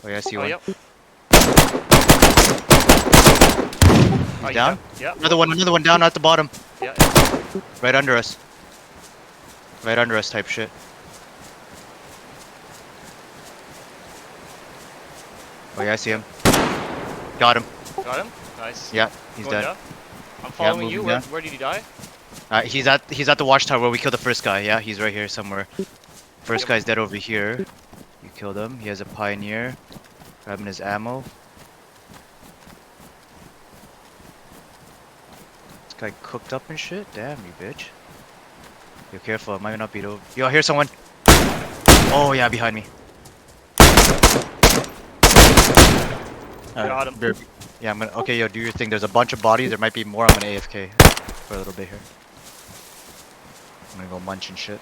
Oh yeah, I see Oh, one. yep. He's down? Yeah. Another one down at the bottom. Yeah. Right under us. Right under us type shit. Oh yeah, I see him. Got him. Got him. Nice. Yeah, he's Going dead. down. I'm following you. moving Where, down. where did he die? He's at the watchtower where we killed the first guy. Yeah, he's right here somewhere. First guy's dead over here. You killed him. He has a pioneer. Grabbing his ammo. This guy cooked up and shit. Damn you, bitch. Yo, careful. It might not be over. Yo, here's someone. Oh yeah, behind me. Got him. Yeah, I'm gonna. Okay, yo, do your thing. There's a bunch of bodies. There might be more. I'm gonna AFK for a little bit here. I'm gonna go munch and shit.